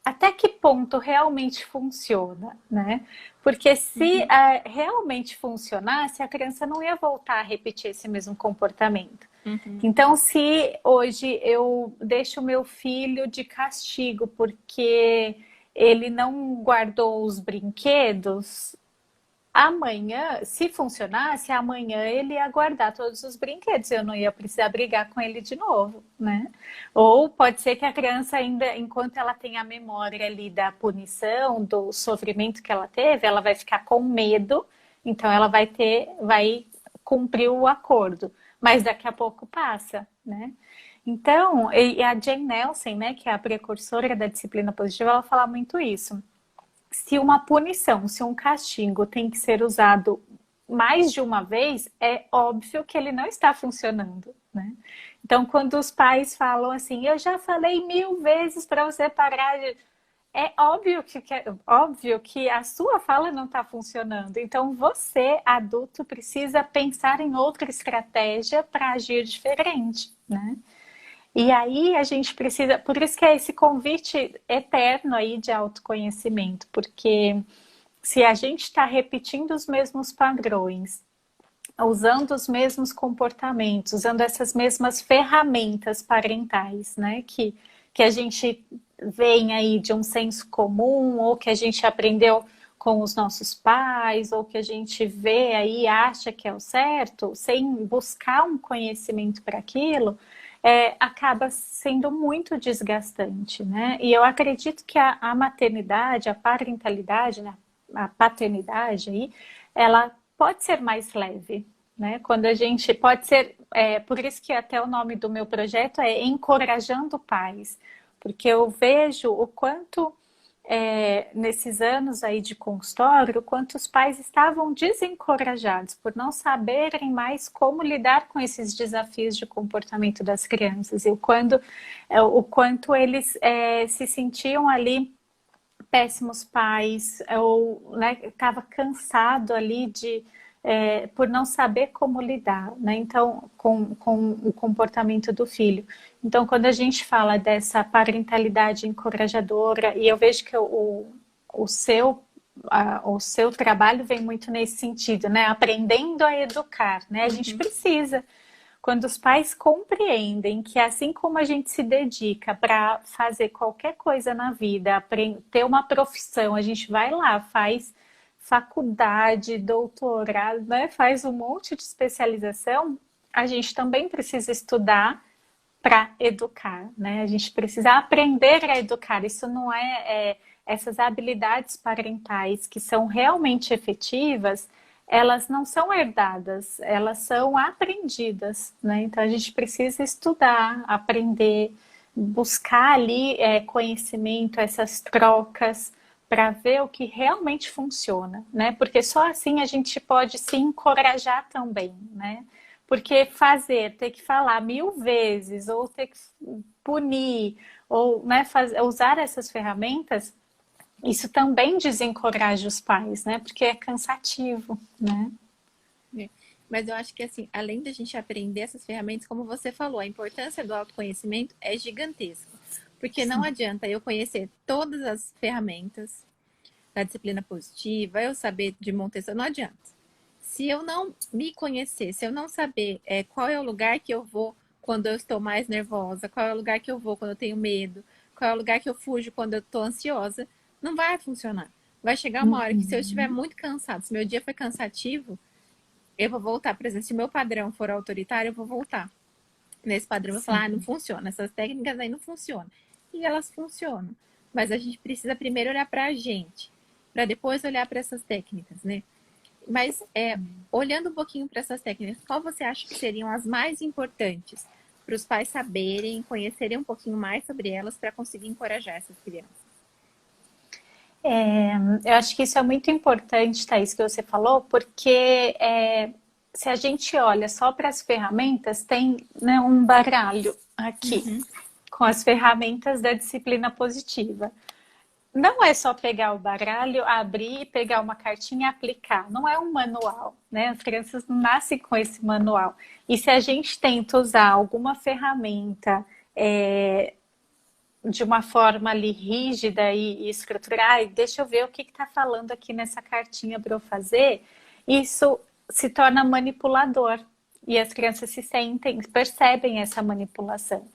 até que ponto realmente funciona, né? Porque se realmente funcionasse, a criança não ia voltar a repetir esse mesmo comportamento. Então, se hoje eu deixo o meu filho de castigo porque ele não guardou os brinquedos, amanhã, se funcionasse, amanhã ele ia guardar todos os brinquedos, eu não ia precisar brigar com ele de novo, né? Ou pode ser que a criança ainda, enquanto ela tem a memória ali da punição, do sofrimento que ela teve, ela vai ficar com medo, então ela vai cumprir o acordo, mas daqui a pouco passa, né? Então, e a Jane Nelsen, né, que é a precursora da disciplina positiva, ela fala muito isso. Se uma punição, se um castigo tem que ser usado mais de uma vez, é óbvio que ele não está funcionando, né? Então, quando os pais falam assim, eu já falei 1000 vezes para você parar de... É óbvio que a sua fala não está funcionando. Então, você, adulto, precisa pensar em outra estratégia para agir diferente, né? E aí a gente precisa, por isso que é esse convite eterno aí de autoconhecimento, porque se a gente está repetindo os mesmos padrões, usando os mesmos comportamentos, usando essas mesmas ferramentas parentais, né, que a gente vem aí de um senso comum, ou que a gente aprendeu com os nossos pais, ou que a gente vê aí e acha que é o certo, sem buscar um conhecimento para aquilo, acaba sendo muito desgastante, né? E eu acredito que a maternidade, a parentalidade, né, a paternidade aí, ela pode ser mais leve, né? Quando a gente pode ser, por isso que até o nome do meu projeto é Encorajando Pais, porque eu vejo o quanto nesses anos aí de consultório, quantos pais estavam desencorajados por não saberem mais como lidar com esses desafios de comportamento das crianças e o quanto eles se sentiam ali péssimos pais, ou né, estava cansado ali por não saber como lidar, né? Então, com o comportamento do filho. Então, quando a gente fala dessa parentalidade encorajadora, e eu vejo que o seu trabalho vem muito nesse sentido, né? Aprendendo a educar, né? A gente precisa. Quando os pais compreendem que assim como a gente se dedica para fazer qualquer coisa na vida, ter uma profissão, a gente vai lá, faz faculdade, doutorado, né? Faz um monte de especialização, a gente também precisa estudar para educar, né? A gente precisa aprender a educar. Isso não essas habilidades parentais que são realmente efetivas, elas não são herdadas, elas são aprendidas, né? Então a gente precisa estudar, aprender, buscar ali conhecimento, essas trocas, para ver o que realmente funciona, né? Porque só assim a gente pode se encorajar também, né? Porque ter que falar 1000 vezes, ou ter que punir, ou né, usar essas ferramentas, isso também desencoraja os pais, né? Porque é cansativo, né? Mas eu acho que, assim, além da gente aprender essas ferramentas, como você falou, a importância do autoconhecimento é gigantesca. Porque não adianta eu conhecer todas as ferramentas da disciplina positiva, eu saber de Montessori, não adianta. Se eu não me conhecer, se eu não saber qual é o lugar que eu vou quando eu estou mais nervosa, qual é o lugar que eu vou quando eu tenho medo, qual é o lugar que eu fujo quando eu estou ansiosa, não vai funcionar. Vai chegar uma hora que se eu estiver muito cansado, se meu dia foi cansativo, eu vou voltar. Por exemplo, se o meu padrão for autoritário, eu vou voltar. Nesse padrão eu vou falar, não funciona, essas técnicas aí não funcionam. E elas funcionam. Mas a gente precisa primeiro olhar para a gente, para depois olhar para essas técnicas, né? Mas olhando um pouquinho para essas técnicas, qual você acha que seriam as mais importantes para os pais saberem, conhecerem um pouquinho mais sobre elas para conseguir encorajar essas crianças? Eu acho que isso é muito importante, Thaís, que você falou, porque se a gente olha só para as ferramentas, tem né, um baralho aqui com as ferramentas da disciplina positiva. não é só pegar o baralho, abrir, pegar uma cartinha e aplicar. Não é um manual, né? As crianças não nascem com esse manual. E se a gente tenta usar alguma ferramenta de uma forma ali rígida e estruturar, e deixa eu ver o que está falando aqui nessa cartinha para eu fazer, isso se torna manipulador. E as crianças se sentem, percebem essa manipulação.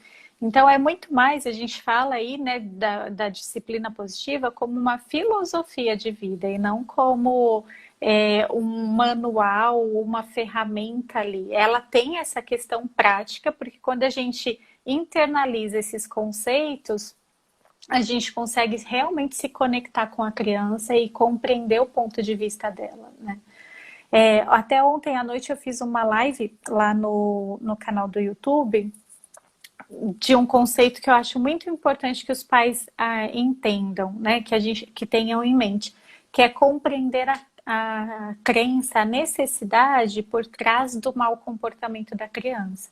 Então, é muito mais, a gente fala aí, né, da disciplina positiva como uma filosofia de vida e não como um manual, uma ferramenta ali. Ela tem essa questão prática, porque quando a gente internaliza esses conceitos, a gente consegue realmente se conectar com a criança e compreender o ponto de vista dela, né? Até ontem à noite eu fiz uma live lá no canal do YouTube de um conceito que eu acho muito importante que os pais entendam, né? Que tenham em mente, que é compreender a crença, a necessidade por trás do mau comportamento da criança.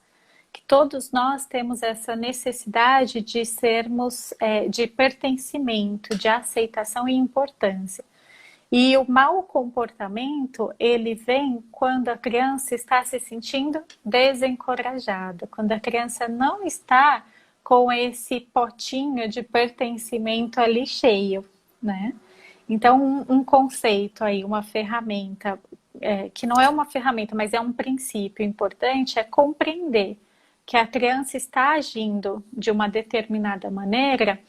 Que todos nós temos essa necessidade de sermos, de pertencimento, de aceitação e importância. E o mau comportamento, ele vem quando a criança está se sentindo desencorajada, quando a criança não está com esse potinho de pertencimento ali cheio, né? Então, um conceito aí, uma ferramenta, que não é uma ferramenta, mas é um princípio importante, é compreender que a criança está agindo de uma determinada maneira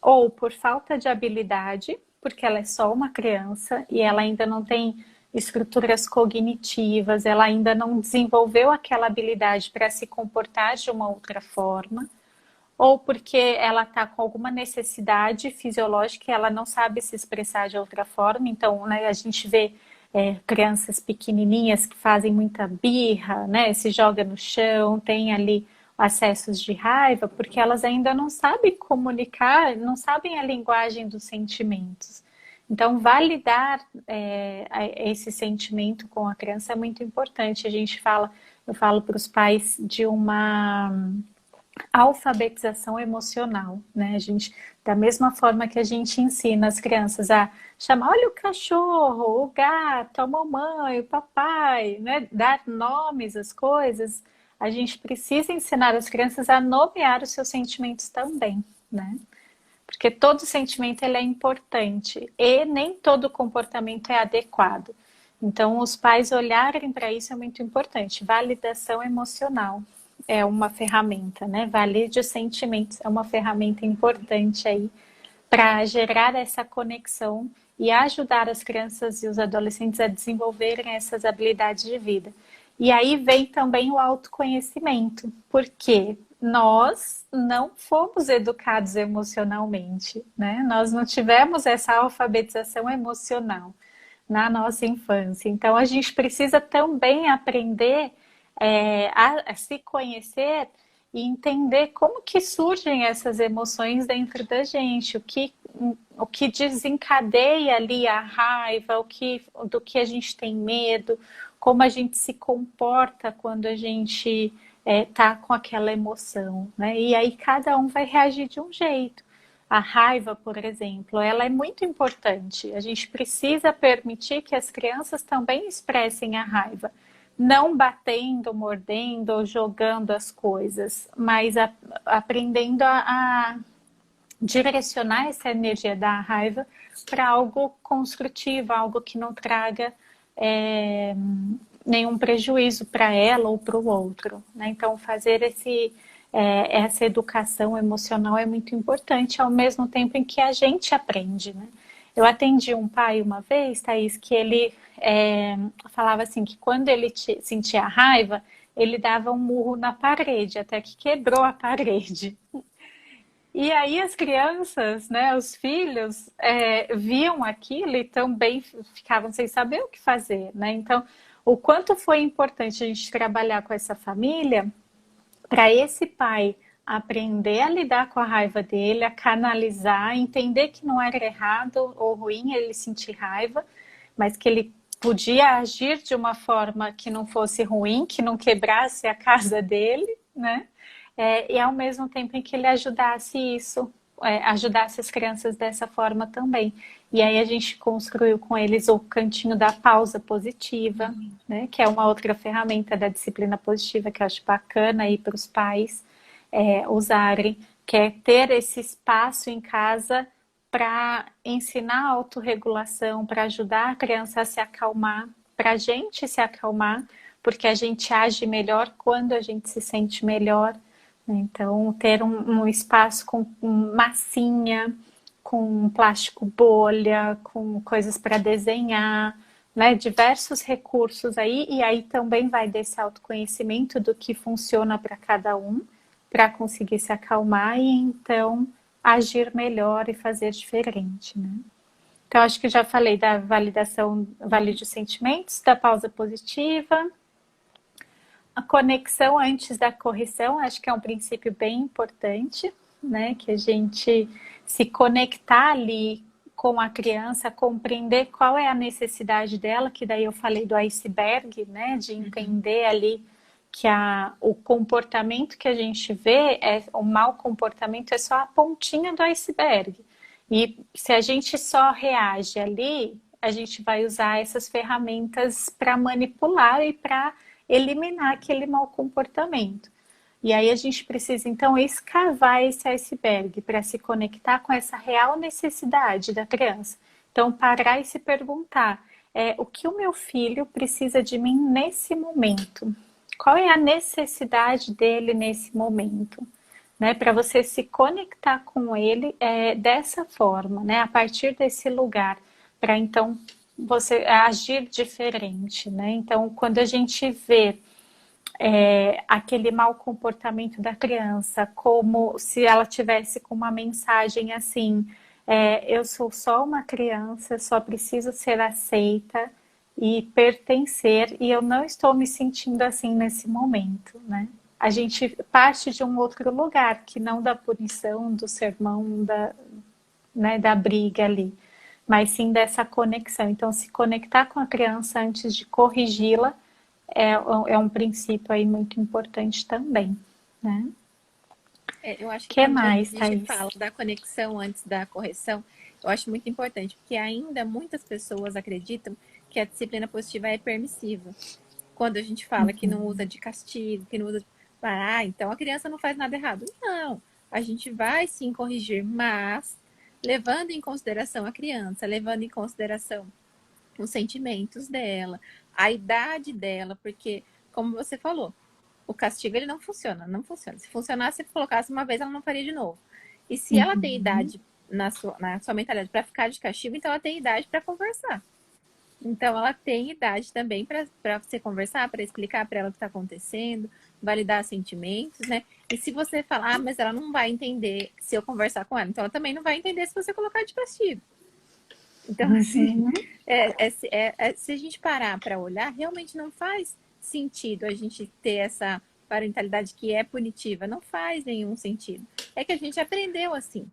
ou por falta de habilidade, porque ela é só uma criança e ela ainda não tem estruturas cognitivas, ela ainda não desenvolveu aquela habilidade para se comportar de uma outra forma, ou porque ela está com alguma necessidade fisiológica e ela não sabe se expressar de outra forma. Então, né, a gente vê crianças pequenininhas que fazem muita birra, né, se joga no chão, tem ali acessos de raiva, porque elas ainda não sabem comunicar, não sabem a linguagem dos sentimentos. Então, validar esse sentimento com a criança é muito importante. Eu falo para os pais de uma alfabetização emocional, né? Da mesma forma que a gente ensina as crianças a chamar, olha o cachorro, o gato, a mamãe, o papai, né? Dar nomes às coisas, a gente precisa ensinar as crianças a nomear os seus sentimentos também, né? Porque todo sentimento ele é importante e nem todo comportamento é adequado. Então, os pais olharem para isso é muito importante. Validação emocional é uma ferramenta, né? Valide os sentimentos é uma ferramenta importante aí para gerar essa conexão e ajudar as crianças e os adolescentes a desenvolverem essas habilidades de vida. E aí vem também o autoconhecimento, porque nós não fomos educados emocionalmente, né? Nós não tivemos essa alfabetização emocional na nossa infância. Então, a gente precisa também aprender a se conhecer e entender como que surgem essas emoções dentro da gente, o que desencadeia ali a raiva, do que a gente tem medo, como a gente se comporta quando a gente tá com aquela emoção, né? E aí cada um vai reagir de um jeito. A raiva, por exemplo, ela é muito importante. A gente precisa permitir que as crianças também expressem a raiva. Não batendo, mordendo ou jogando as coisas, mas aprendendo a direcionar essa energia da raiva para algo construtivo, algo que não traga nenhum prejuízo para ela ou para o outro, né? Então, fazer essa educação emocional é muito importante, ao mesmo tempo em que a gente aprende, né? Eu atendi um pai uma vez, Thaís, que ele falava assim, que quando ele sentia raiva, ele dava um murro na parede, até que quebrou a parede. E aí as crianças, né, os filhos, viam aquilo e também ficavam sem saber o que fazer, né? Então, o quanto foi importante a gente trabalhar com essa família para esse pai aprender a lidar com a raiva dele, a canalizar, entender que não era errado ou ruim ele sentir raiva, mas que ele podia agir de uma forma que não fosse ruim, que não quebrasse a casa dele, né? E ao mesmo tempo em que ele ajudasse isso, ajudar essas crianças dessa forma também. E aí a gente construiu com eles o cantinho da pausa positiva, né, que é uma outra ferramenta da disciplina positiva que eu acho bacana aí para os pais usarem, que é ter esse espaço em casa para ensinar a autorregulação, para ajudar a criança a se acalmar, para a gente se acalmar, porque a gente age melhor quando a gente se sente melhor. Então, ter um espaço com massinha, com plástico bolha, com coisas para desenhar, né? Diversos recursos aí, e aí também vai desse autoconhecimento do que funciona para cada um, para conseguir se acalmar e então agir melhor e fazer diferente, né? Então, acho que já falei da validação, valide os sentimentos, da pausa positiva. A conexão antes da correção, acho que é um princípio bem importante, né? Que a gente se conectar ali com a criança, compreender qual é a necessidade dela, que daí eu falei do iceberg, né? De entender ali que o comportamento que a gente vê, o mau comportamento é só a pontinha do iceberg. E se a gente só reage ali, a gente vai usar essas ferramentas para manipular e para eliminar aquele mau comportamento. E aí a gente precisa, então, escavar esse iceberg para se conectar com essa real necessidade da criança. Então, parar e se perguntar, o que o meu filho precisa de mim nesse momento? Qual é a necessidade dele nesse momento? Né, para você se conectar com ele dessa forma, né, a partir desse lugar, para então você agir diferente, né? Então, quando a gente vê aquele mau comportamento da criança, como se ela tivesse com uma mensagem assim, eu sou só uma criança, só preciso ser aceita e pertencer, e eu não estou me sentindo assim nesse momento, né? A gente parte de um outro lugar, que não da punição, do sermão, né, da briga ali, mas sim dessa conexão. Então, se conectar com a criança antes de corrigi-la é um princípio aí muito importante também, né? Eu acho que Que quando mais, a gente Thaís? fala da conexão antes da correção, eu acho muito importante, porque ainda muitas pessoas acreditam que a disciplina positiva é permissiva. Quando a gente fala que não usa de castigo, que não usa de... então a criança não faz nada errado. Não, a gente vai sim corrigir, mas levando em consideração a criança, levando em consideração os sentimentos dela, a idade dela, porque, como você falou, o castigo ele não funciona, não funciona. Se funcionasse, se colocasse uma vez, ela não faria de novo. E se ela tem idade na sua mentalidade para ficar de castigo, então ela tem idade para conversar. Então ela tem idade também para você conversar, para explicar para ela o que está acontecendo, validar sentimentos, né? E se você falar, mas ela não vai entender se eu conversar com ela, então ela também não vai entender se você colocar de castigo. Então, assim, se a gente parar para olhar, realmente não faz sentido a gente ter essa parentalidade que é punitiva. Não faz nenhum sentido. É que a gente aprendeu assim.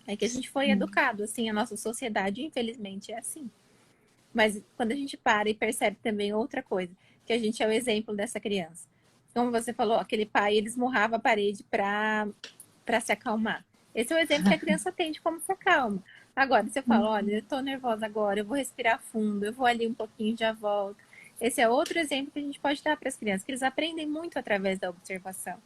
É que a gente foi educado assim. A nossa sociedade, infelizmente, é assim. Mas quando a gente para e percebe também outra coisa, que a gente é o exemplo dessa criança. Como você falou, aquele pai, ele esmurrava a parede para se acalmar. Esse é o exemplo que a criança tem de como se acalma. Agora, se eu falo, olha, eu tô nervosa agora, eu vou respirar fundo, eu vou ali um pouquinho e já volto. Esse é outro exemplo que a gente pode dar para as crianças, que eles aprendem muito através da observação.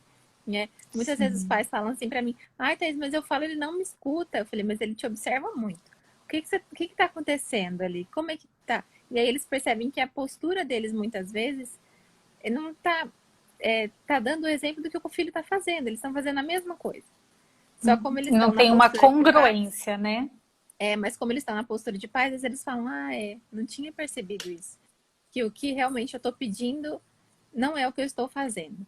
Né? Muitas vezes os pais falam assim para mim, ai, Thaís, mas eu falo, ele não me escuta. Eu falei, mas ele te observa muito. O que tá acontecendo ali? Como é que tá? E aí eles percebem que a postura deles, muitas vezes, não tá, tá dando o exemplo do que o filho tá fazendo. Eles estão fazendo a mesma coisa. Só como eles Não estão na tem uma postura de pais, congruência, né? mas como eles estão na postura de pais, às vezes eles falam, não tinha percebido isso. Que o que realmente eu estou pedindo não é o que eu estou fazendo.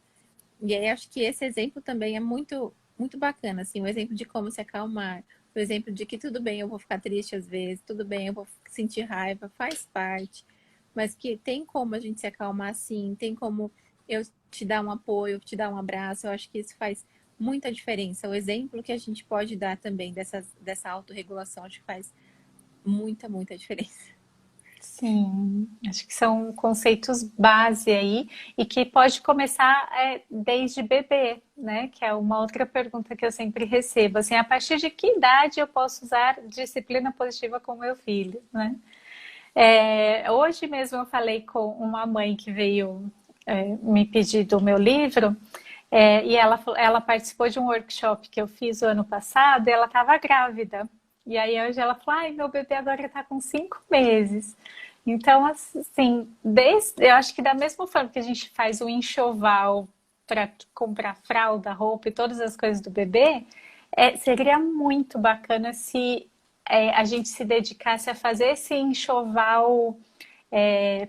E aí acho que esse exemplo também é muito, muito bacana, assim, o exemplo de como se acalmar, o exemplo de que tudo bem, eu vou ficar triste às vezes, tudo bem, eu vou sentir raiva, faz parte, mas que tem como a gente se acalmar sim, tem como eu te dar um apoio, te dar um abraço, eu acho que isso faz muita diferença. O exemplo que a gente pode dar também dessa autorregulação, acho que faz muita, muita diferença. Sim, acho que são conceitos base aí e que pode começar desde bebê, né? Que é uma outra pergunta que eu sempre recebo. Assim, a partir de que idade eu posso usar disciplina positiva com meu filho, né? Hoje mesmo eu falei com uma mãe que veio me pedir do meu livro, e ela participou de um workshop que eu fiz o ano passado e ela estava grávida. E aí hoje ela falou, ai, meu bebê agora está com 5 meses. Então, assim, eu acho que da mesma forma que a gente faz o enxoval para comprar fralda, roupa e todas as coisas do bebê, seria muito bacana se a gente se dedicasse a fazer esse enxoval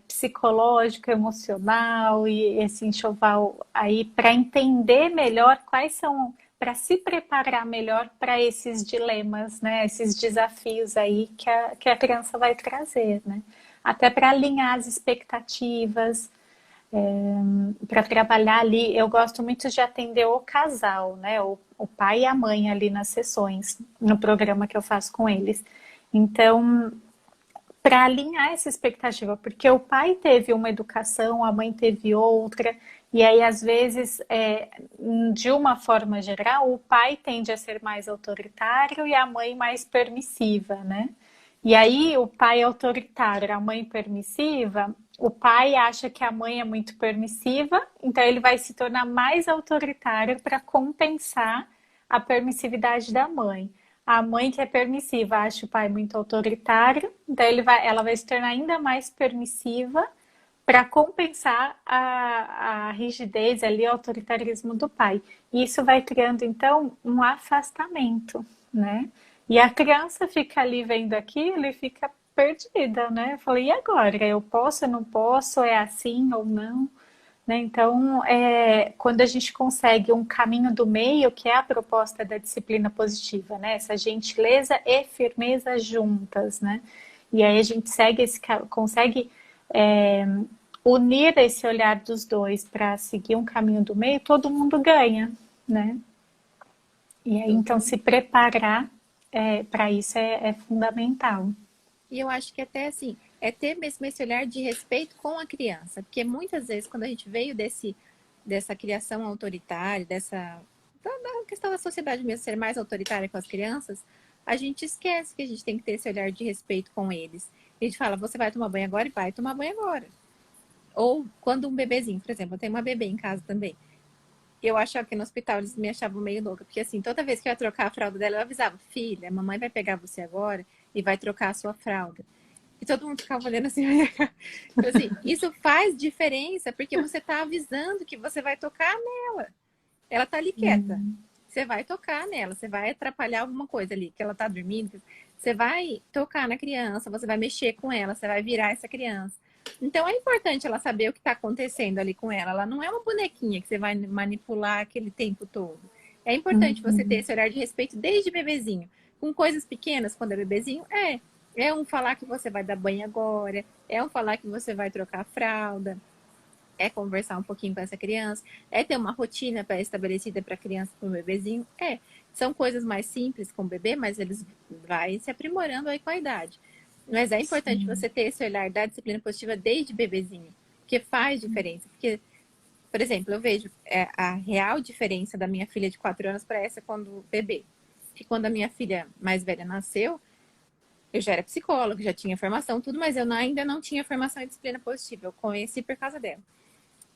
psicológico, emocional e esse enxoval aí para entender melhor quais são, para se preparar melhor para esses dilemas, né? Esses desafios aí que a criança vai trazer, né? Até para alinhar as expectativas, para trabalhar ali. Eu gosto muito de atender o casal, né? O pai e a mãe ali nas sessões, no programa que eu faço com eles. Então, para alinhar essa expectativa, porque o pai teve uma educação, a mãe teve outra, e aí às vezes, de uma forma geral, o pai tende a ser mais autoritário e a mãe mais permissiva, né? E aí o pai é autoritário, a mãe permissiva, o pai acha que a mãe é muito permissiva, então ele vai se tornar mais autoritário para compensar a permissividade da mãe. A mãe que é permissiva acha o pai muito autoritário, então ela vai se tornar ainda mais permissiva para compensar a rigidez ali, o autoritarismo do pai. E isso vai criando, então, um afastamento, né? E a criança fica ali vendo aquilo e fica perdida, né? Eu falei, e agora? Eu posso, eu não posso? É assim ou não? Né? Então, quando a gente consegue um caminho do meio, que é a proposta da disciplina positiva, né? Essa gentileza e firmeza juntas, né? E aí a gente consegue unir esse olhar dos dois para seguir um caminho do meio, todo mundo ganha, né? E aí, então, se preparar para isso é fundamental. E eu acho que até assim, é ter mesmo esse olhar de respeito com a criança. Porque muitas vezes, quando a gente veio dessa criação autoritária, da questão da sociedade mesmo ser mais autoritária com as crianças, a gente esquece que a gente tem que ter esse olhar de respeito com eles. A gente fala, você vai tomar banho agora e vai tomar banho agora. Ou quando um bebezinho, por exemplo, eu tenho uma bebê em casa também. Eu achava que no hospital eles me achavam meio louca, porque assim, toda vez que eu ia trocar a fralda dela, eu avisava, filha, a mamãe vai pegar você agora e vai trocar a sua fralda. E todo mundo ficava olhando assim, então, assim, isso faz diferença, porque você está avisando que você vai tocar nela. Ela tá ali quieta. Você vai tocar nela, você vai atrapalhar alguma coisa ali, que ela tá dormindo. Você vai tocar na criança, você vai mexer com ela, você vai virar essa criança. Então é importante ela saber o que está acontecendo ali com ela. Ela não é uma bonequinha que você vai manipular aquele tempo todo. É importante você ter esse olhar de respeito desde bebezinho. Com coisas pequenas, quando é bebezinho, é um falar que você vai dar banho agora, é um falar que você vai trocar a fralda, é conversar um pouquinho com essa criança, é ter uma rotina pré-estabelecida para a criança, para o bebezinho. São coisas mais simples com o bebê, mas eles vão se aprimorando aí com a idade. Mas é importante você ter esse olhar da disciplina positiva desde bebezinho, porque faz diferença. Porque, por exemplo, eu vejo a real diferença da minha filha de 4 anos para essa quando bebê. Que quando a minha filha mais velha nasceu, eu já era psicóloga, já tinha formação, tudo, mas eu ainda não tinha formação em disciplina positiva. Eu conheci por causa dela.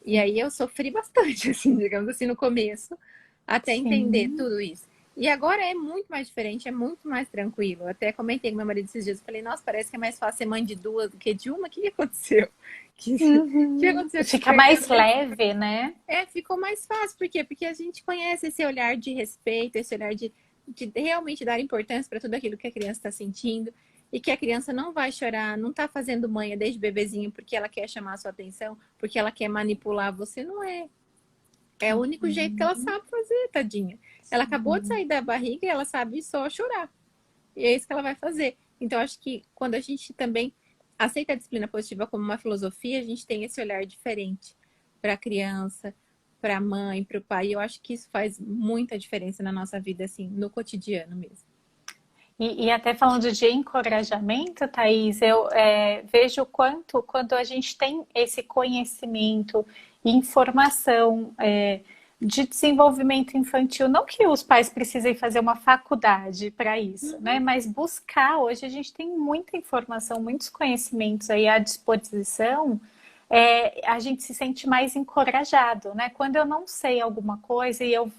E aí eu sofri bastante, assim, digamos assim, no começo, até entender tudo isso. E agora é muito mais diferente, é muito mais tranquilo. Eu até comentei com meu marido esses dias, falei, nossa, parece que é mais fácil ser mãe de 2 do que de uma. O que aconteceu? Que aconteceu? Fica mais leve, né? Ficou mais fácil. Por quê? Porque a gente conhece esse olhar de respeito, esse olhar de realmente dar importância para tudo aquilo que a criança está sentindo. E que a criança não vai chorar, não está fazendo manha desde bebezinho porque ela quer chamar a sua atenção, porque ela quer manipular você. Não é. É o único jeito que ela sabe fazer, tadinha. Ela acabou de sair da barriga e ela sabe só chorar. E é isso que ela vai fazer. Então, acho que quando a gente também aceita a disciplina positiva como uma filosofia, a gente tem esse olhar diferente para a criança, para a mãe, para o pai. E eu acho que isso faz muita diferença na nossa vida, assim, no cotidiano mesmo. E até falando de encorajamento, Thaís, eu vejo o quanto quando a gente tem esse conhecimento e informação de desenvolvimento infantil, não que os pais precisem fazer uma faculdade para isso, né? Mas buscar, hoje a gente tem muita informação, muitos conhecimentos aí à disposição, a gente se sente mais encorajado, né? Quando eu não sei alguma coisa e eu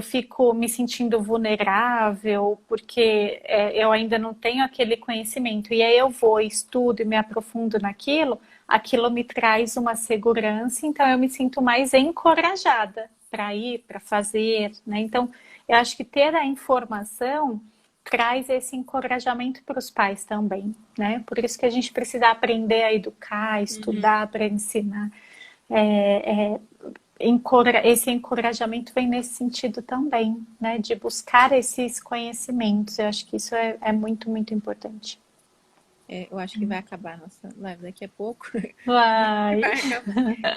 fico me sentindo vulnerável porque eu ainda não tenho aquele conhecimento. E aí eu vou, estudo e me aprofundo naquilo, aquilo me traz uma segurança, então eu me sinto mais encorajada para ir, para fazer, né? Então, eu acho que ter a informação traz esse encorajamento para os pais também, né? Por isso que a gente precisa aprender a educar, estudar para ensinar. Esse encorajamento vem nesse sentido também, né? De buscar esses conhecimentos. Eu acho que isso é muito, muito importante. Eu acho que vai acabar a nossa live daqui a pouco. Vai.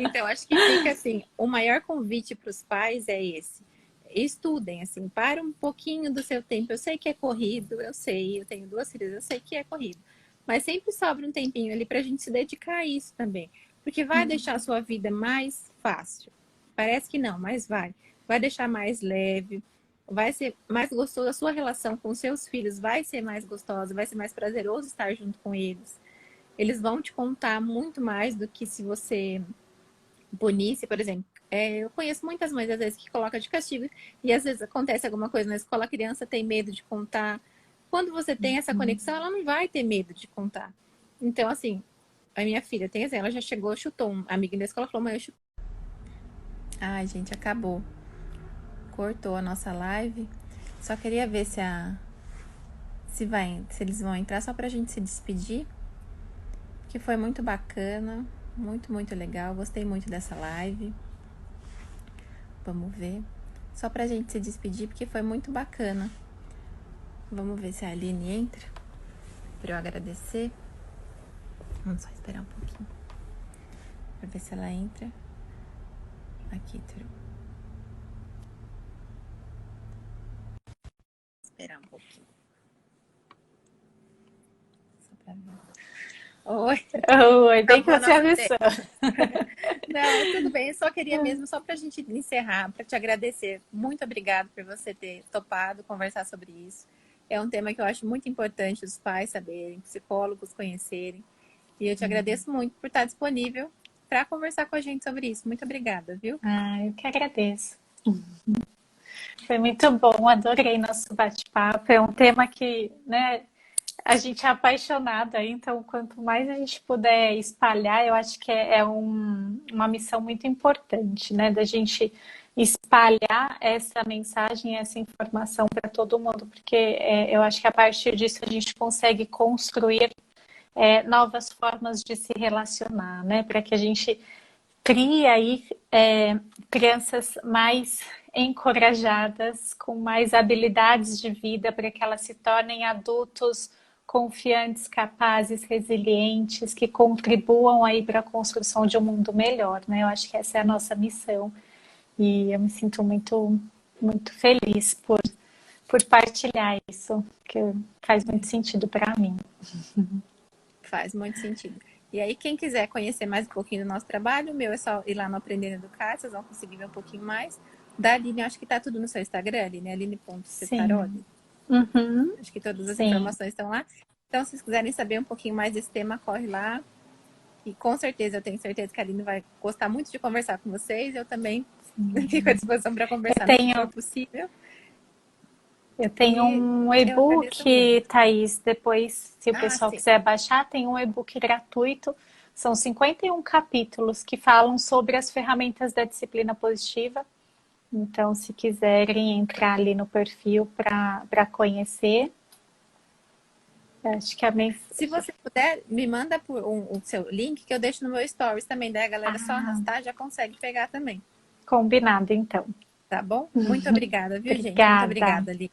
Então, acho que fica assim, o maior convite para os pais é esse. Estudem, assim, para um pouquinho do seu tempo. Eu sei que é corrido, eu sei, eu tenho 2 filhas, eu sei que é corrido. Mas sempre sobra um tempinho ali para a gente se dedicar a isso também. Porque vai deixar a sua vida mais fácil. Parece que não, mas vai. Vai deixar mais leve, vai ser mais gostoso. A sua relação com seus filhos vai ser mais gostosa, vai ser mais prazeroso estar junto com eles. Eles vão te contar muito mais do que se você punisse, por exemplo. Eu conheço muitas mães, às vezes, que colocam de castigo e às vezes acontece alguma coisa na escola, a criança tem medo de contar. Quando você tem essa conexão, ela não vai ter medo de contar. Então, assim, a minha filha tem exemplo, ela já chegou, chutou um amiguinho da escola, falou, mãe, eu chutei. Ai, gente, acabou. Cortou a nossa live. Só queria ver se eles vão entrar, só pra gente se despedir. Que foi muito bacana, muito, muito legal. Gostei muito dessa live. Vamos ver. Só pra gente se despedir, porque foi muito bacana. Vamos ver se a Aline entra. Pra eu agradecer. Vamos só esperar um pouquinho. Pra ver se ela entra. Aqui, Tru. Esperar um pouquinho. Só pra ver. Oi. Oi, bem que você avisou. Não, tudo bem. Eu só queria mesmo, só pra gente encerrar, pra te agradecer. Muito obrigada por você ter topado conversar sobre isso. É um tema que eu acho muito importante os pais saberem, psicólogos conhecerem. E eu te agradeço muito por estar disponível para conversar com a gente sobre isso. Muito obrigada, viu? Eu que agradeço. Foi muito bom, adorei nosso bate-papo. É um tema que, né, a gente é apaixonada, então quanto mais a gente puder espalhar, eu acho que uma missão muito importante, né, da gente espalhar essa mensagem, essa informação para todo mundo, porque eu acho que a partir disso a gente consegue construir novas formas de se relacionar, né, para que a gente crie aí crianças mais encorajadas, com mais habilidades de vida, para que elas se tornem adultos confiantes, capazes, resilientes, que contribuam aí para a construção de um mundo melhor, né? Eu acho que essa é a nossa missão e eu me sinto muito, muito feliz por partilhar isso, que faz muito sentido para mim. Faz muito sentido. E aí, quem quiser conhecer mais um pouquinho do nosso trabalho, o meu é só ir lá no Aprendendo a Educar, vocês vão conseguir ver um pouquinho mais. Da Aline, acho que tá tudo no seu Instagram, Aline, aline.cestaroli. Acho que todas as informações estão lá. Então, se vocês quiserem saber um pouquinho mais desse tema, corre lá. E com certeza, eu tenho certeza que a Aline vai gostar muito de conversar com vocês. Eu também fico à disposição para conversar no que for possível. Eu tenho um e-book, Thaís, depois, se o pessoal quiser baixar, tem um e-book gratuito. São 51 capítulos que falam sobre as ferramentas da disciplina positiva. Então, se quiserem entrar ali no perfil para conhecer, acho que se você puder, me manda o seu link que eu deixo no meu stories também. Daí a galera só arrastar já consegue pegar também. Combinado, então. Tá bom? Muito obrigada, viu, gente? Muito obrigada, Aline.